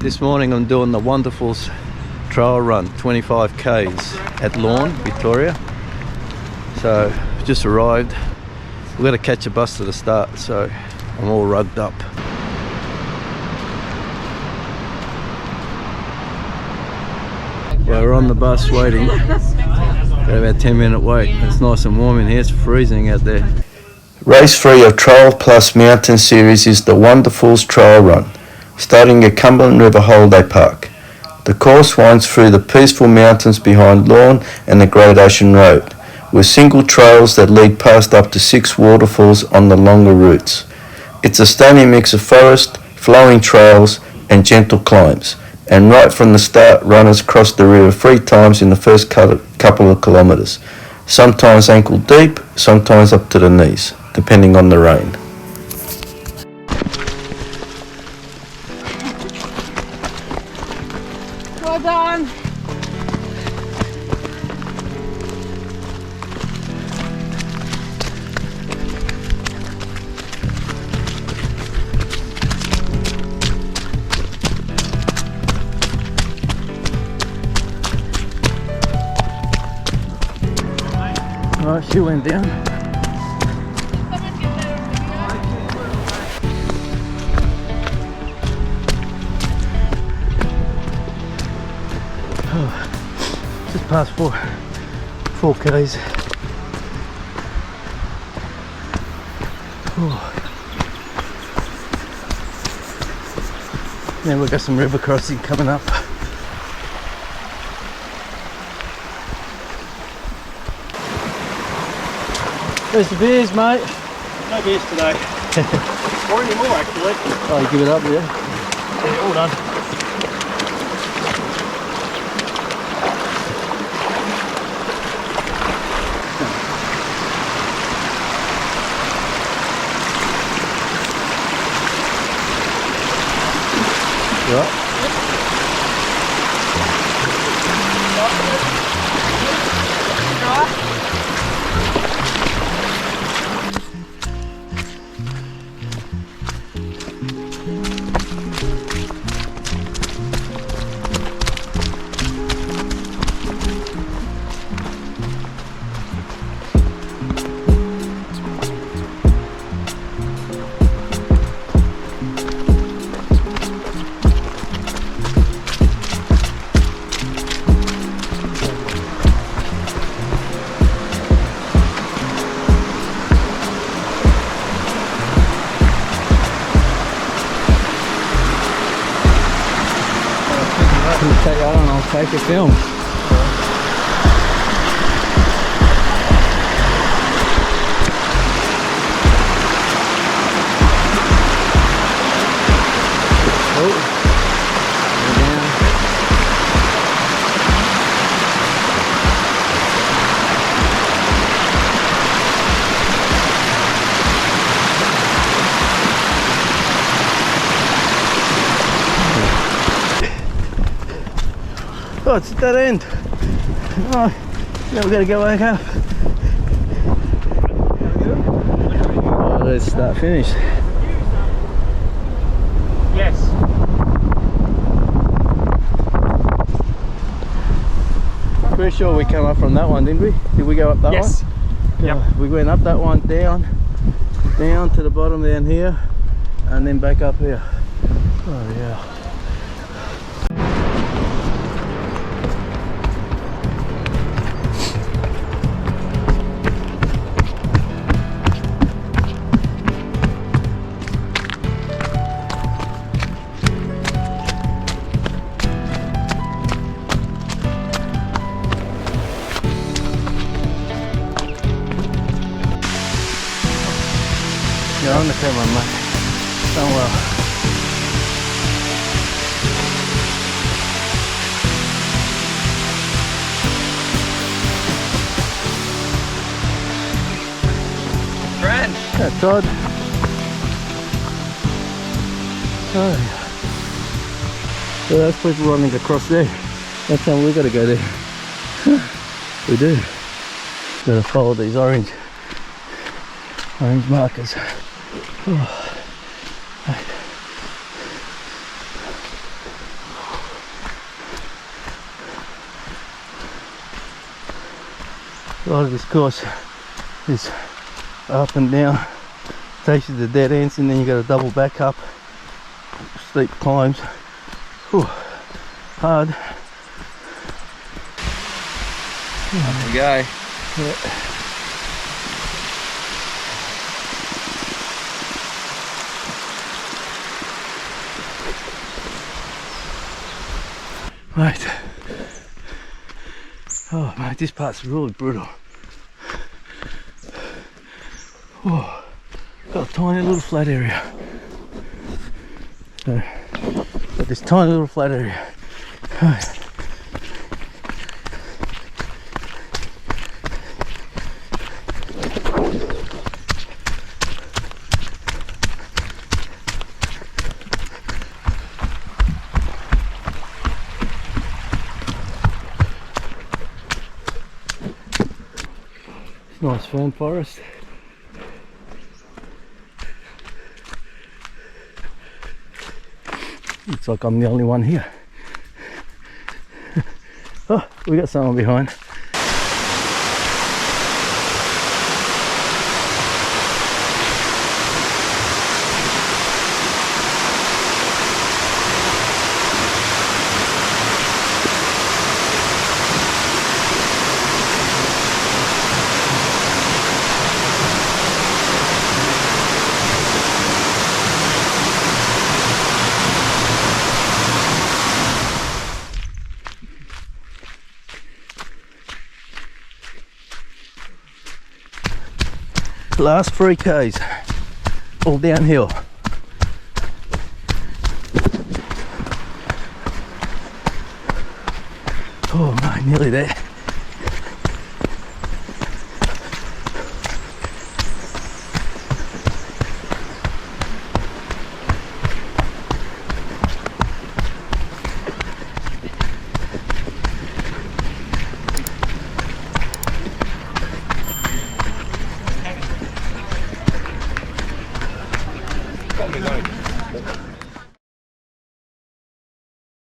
This morning I'm doing the Wonderfalls Trail Run, 25 k's at Lorne, Victoria. So just arrived. We've got to catch a bus to the start, so I'm all rugged up. Well, we're on the bus waiting. Got about 10-minute wait. It's nice and warm in here. It's freezing out there. Race 3 of Trailsplus Mountain Series is the Wonderfalls Trail Run, starting at Cumberland River Holiday Park. The course winds through the peaceful mountains behind Lorne and the Great Ocean Road, with single trails that lead past up to 6 waterfalls on the longer routes. It's a stunning mix of forest, flowing trails and gentle climbs, and right from the start runners cross the river 3 times in the first couple of kilometres, sometimes ankle deep, sometimes up to the knees, depending on the rain. Well done. Oh, she went down. Just past 4 k's. Then we've got some river crossing coming up. Where's the beers, mate? No beers today. Or anymore, actually. Oh, you give it up, yeah? Yeah, all done. Right. Take that on, I'll take a film. Oh, it's at that end. Oh, now we've got to go back up. Oh, let's start finish. Yes. Pretty sure we came up from that one, didn't we? Did we go up that one? Yes. Yep. We went up that one, down to the bottom down here, and then back up here. Oh yeah. You're on the camera, mate. Done well. Friend. Yeah, Todd. Oh, so that's people running across there. That's how we got to go there. We do. Got to follow these orange markers. Oh. A lot of this course is up and down, takes you to dead ends, and then you got to double back up, steep climbs. Whew, hard. There we go. Yeah. Mate, oh mate, this part's really brutal. Oh, got a tiny little flat area. So, got this tiny little flat area. Nice fern forest. Looks like I'm the only one here. Oh, we got someone behind. Last 3 Ks, all downhill. Oh mate, nearly there.